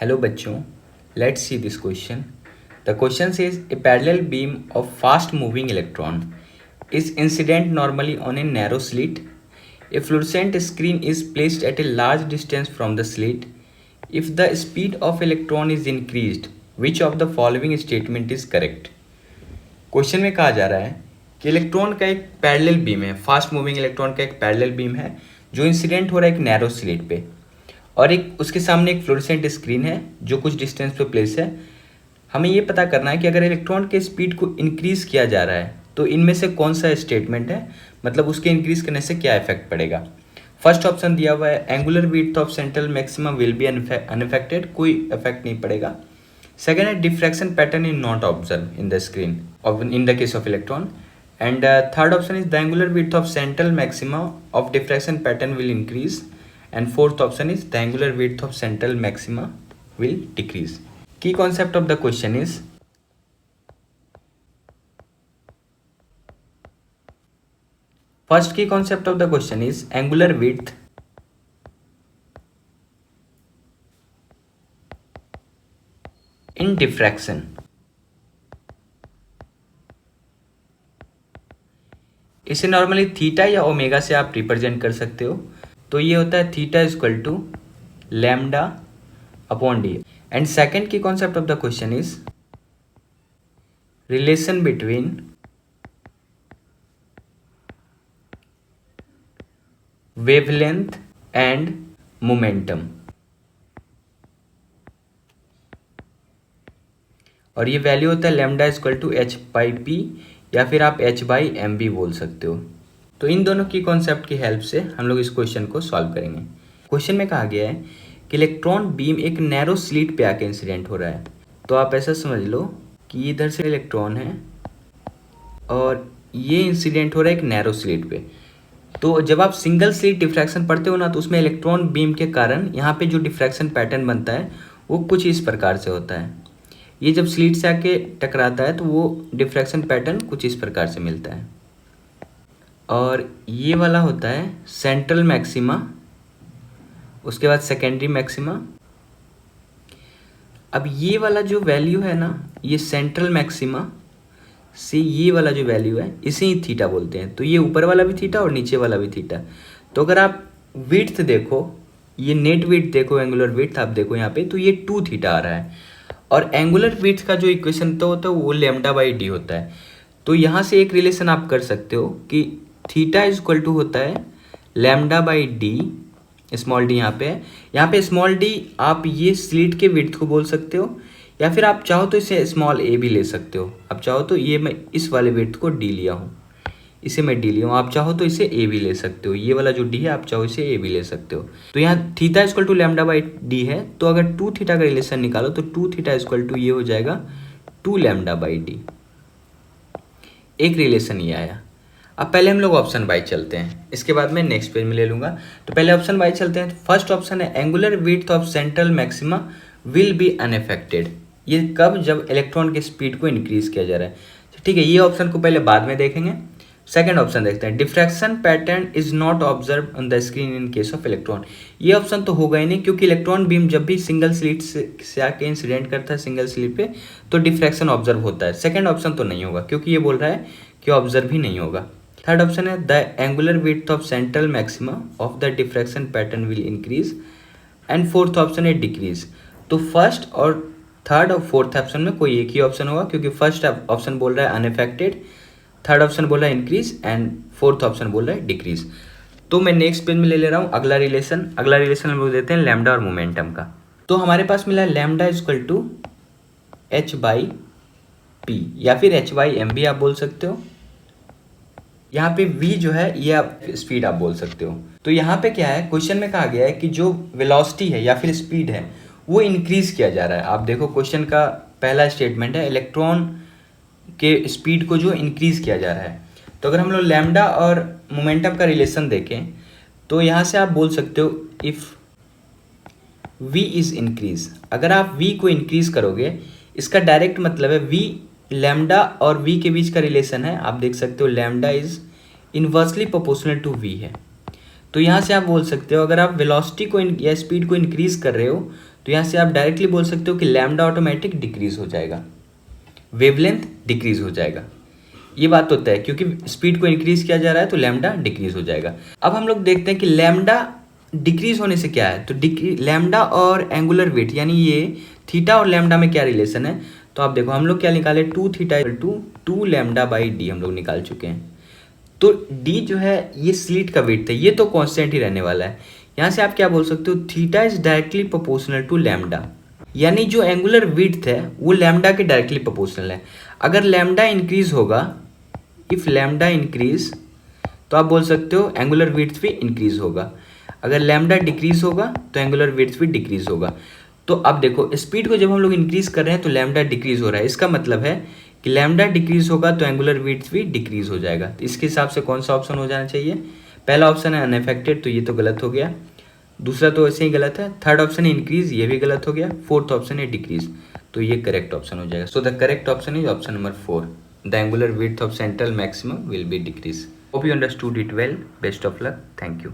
Hello बच्चों, let's see this question. The question says a parallel beam of fast moving electron is incident normally on a narrow slit. A fluorescent screen is placed at a large distance from the slit. If the speed of electron is increased, which of the following statement is correct? Question में कहा जा रहा है कि electron का एक parallel beam है, fast moving electron का एक पैरेलल बीम है जो इंसिडेंट हो रहा है एक नैरो स्लिट पे, और एक उसके सामने एक फ्लोरेसेंट स्क्रीन है जो कुछ डिस्टेंस पे प्लेस है। हमें ये पता करना है कि अगर इलेक्ट्रॉन के स्पीड को इंक्रीज़ किया जा रहा है तो इनमें से कौन सा स्टेटमेंट है, मतलब उसके इंक्रीज़ करने से क्या इफेक्ट पड़ेगा। फर्स्ट ऑप्शन दिया हुआ है angular width of central maxima will be unaffected, कोई इफेक्ट नहीं पड़ेगा। सेकेंड है diffraction pattern is not observe in the screen in the case of electron. And third option is the angular width of central maxima of diffraction pattern will increase, and fourth option is the angular width of central maxima will decrease. Key concept of the question is first key concept of the question is angular width in diffraction. इसे normally theta या omega से आप represent कर सकते हो, तो ये होता है theta is equal to lambda upon D. And second की concept of the question is relation between wavelength and momentum, और ये वैल्यू होता है lambda is equal to H by P, या फिर आप एच बाई एम भी बोल सकते हो। तो इन दोनों की कॉन्सेप्ट की हेल्प से हम लोग इस क्वेश्चन को सॉल्व करेंगे। क्वेश्चन में कहा गया है कि इलेक्ट्रॉन बीम एक नैरो स्लिट पे आके इंसिडेंट हो रहा है। तो आप ऐसा समझ लो कि इधर से इलेक्ट्रॉन है और ये इंसिडेंट हो रहा है एक नैरो स्लिट पे। तो जब आप सिंगल स्लिट डिफ्रैक्शन पढ़ते हो ना, तो उसमें इलेक्ट्रॉन बीम के कारण यहाँ पे जो डिफ्रैक्शन पैटर्न बनता है वो कुछ इस प्रकार से होता है। ये जब स्लिट से आके टकराता है तो वो डिफ्रैक्शन पैटर्न कुछ इस प्रकार से मिलता है, और ये वाला होता है सेंट्रल मैक्सिमा, उसके बाद सेकेंडरी मैक्सिमा। अब ये वाला जो वैल्यू है ना, ये सेंट्रल मैक्सिमा से ये वाला जो वैल्यू है इसे ही थीटा बोलते हैं। तो ये ऊपर वाला भी थीटा और नीचे वाला भी थीटा। तो अगर आप विड्थ देखो, ये नेट विड्थ देखो, एंगुलर विड्थ आप देखो यहाँ पे, तो ये 2 थीटा आ रहा है, और एंगुलर विड्थ का जो इक्वेशन तो होता है वो लैम्डा बाई डी होता है। तो यहाँ से एक रिलेशन आप कर सकते हो कि थीटा इज इक्वल टू होता है lambda by D, small D यहाँ पे है। यहाँ पे स्मॉल डी आप ये स्लिट के विड्थ को बोल सकते हो, या फिर आप चाहो तो इसे स्मॉल ए भी ले सकते हो। आप चाहो तो ये मैं इस वाले विड्थ को डी लिया हूँ, इसे मैं डी लिया हूँ, आप चाहो तो इसे ए भी ले सकते हो। ये वाला जो डी है आप चाहो इसे ए भी ले सकते हो। तो यहाँ theta equal to lambda by D है, तो अगर 2 थीटा का रिलेशन निकालो तो 2 थीटा इक्वल टू ये हो जाएगा 2 लैम्डा बाई डी। एक रिलेशन ये आया। अब पहले हम लोग ऑप्शन वाई चलते हैं, इसके बाद मैं नेक्स्ट पेज में ले लूँगा। तो पहले ऑप्शन वाई चलते हैं। फर्स्ट ऑप्शन है angular width of central maxima will be unaffected. ये कब? जब इलेक्ट्रॉन के स्पीड को इंक्रीज किया जा रहा है। ठीक है, ये ऑप्शन को पहले बाद में देखेंगे। सेकेंड ऑप्शन देखते हैं, diffraction pattern is not observe on the screen in case of electron. ये ऑप्शन तो होगा ही नहीं, क्योंकि इलेक्ट्रॉन बीम जब भी सिंगल स्लिट से आके इंसिडेंट करता है सिंगल स्लिट पे, तो डिफ्रैक्शन ऑब्जर्व होता है। सेकेंड ऑप्शन तो नहीं होगा, क्योंकि ये बोल रहा है कि ऑब्जर्व ही नहीं होगा। थर्ड ऑप्शन है the angular width of central maxima of the diffraction pattern will increase, and fourth option है डिक्रीज। तो फर्स्ट और थर्ड और फोर्थ ऑप्शन में कोई एक ही ऑप्शन होगा, क्योंकि फर्स्ट ऑप्शन बोल रहा है अनअफेक्टेड, थर्ड ऑप्शन बोल रहा है इंक्रीज, एंड फोर्थ ऑप्शन बोल रहा है डिक्रीज। तो मैं नेक्स्ट पेज में ले रहा हूँ अगला रिलेशन। अगला रिलेशन हम लोग देते हैं लैम्डा और मोमेंटम का। तो हमारे पास मिला है lambda equal to H by P, या फिर एच बाई एम भी आप बोल सकते हो। यहाँ पे v जो है ये आप स्पीड आप बोल सकते हो। तो यहाँ पे क्या है, क्वेश्चन में कहा गया है कि जो वेलोसिटी है या फिर स्पीड है वो इंक्रीज किया जा रहा है। आप देखो क्वेश्चन का पहला स्टेटमेंट है इलेक्ट्रॉन के स्पीड को जो इंक्रीज किया जा रहा है। तो अगर हम लोग लैम्डा और मोमेंटम का रिलेशन देखें तो यहाँ से आप बोल सकते हो इफ़ v इज़ इंक्रीज। अगर आप v को इंक्रीज करोगे, इसका डायरेक्ट मतलब है v लैम्डा और v के बीच का रिलेशन है। आप देख सकते हो lambda is inversely proportional to v है। तो यहाँ से आप बोल सकते हो अगर आप वेलोसिटी को या स्पीड को इंक्रीज कर रहे हो तो यहाँ से आप डायरेक्टली बोल सकते हो कि लैम्डा ऑटोमेटिक डिक्रीज हो जाएगा, वेवलेंथ डिक्रीज हो जाएगा। ये बात तो तय है, क्योंकि स्पीड को इंक्रीज किया जा रहा है तो लैम्डा डिक्रीज हो जाएगा। अब हम लोग देखते हैं कि लैम्डा डिक्रीज होने से क्या है। तो लैम्डा और एंगुलर वेट यानी ये थीटा और लैम्डा में क्या रिलेशन है। तो आप देखो हम लोग क्या निकाले, 2 theta equal to 2 lambda by D हम लोग निकाल चुके हैं। तो डी जो है ये स्लिट का वेट था, ये तो कांस्टेंट ही रहने वाला है। यहाँ से आप क्या बोल सकते हो, theta is directly proportional to lambda, यानी जो एंगुलर विड्थ है वो लैम्डा के डायरेक्टली प्रोपोर्शनल है। अगर लैम्डा इंक्रीज होगा, इफ लैम्डा इंक्रीज, तो आप बोल सकते हो एंगुलर विड्थ भी इंक्रीज होगा। अगर लैम्डा डिक्रीज होगा तो एंगुलर विड्थ भी डिक्रीज होगा। तो अब देखो स्पीड को जब हम लोग इंक्रीज कर रहे हैं तो लैम्डा डिक्रीज हो रहा है, इसका मतलब है कि लैम्डा डिक्रीज होगा तो एंगुलर विड्थ भी डिक्रीज हो जाएगा। तो इसके हिसाब से कौन सा ऑप्शन हो जाना चाहिए, पहला ऑप्शन है अनअफेक्टेड, तो ये तो गलत हो गया। दूसरा तो ऐसे ही गलत है। थर्ड ऑप्शन है इंक्रीज, ये भी गलत हो गया। फोर्थ ऑप्शन है डिक्रीज, तो ये करेक्ट ऑप्शन हो जाएगा। So the correct option is option number 4, the angular width of central maximum will be decrease. Hope you understood it well. Best of luck, thank you.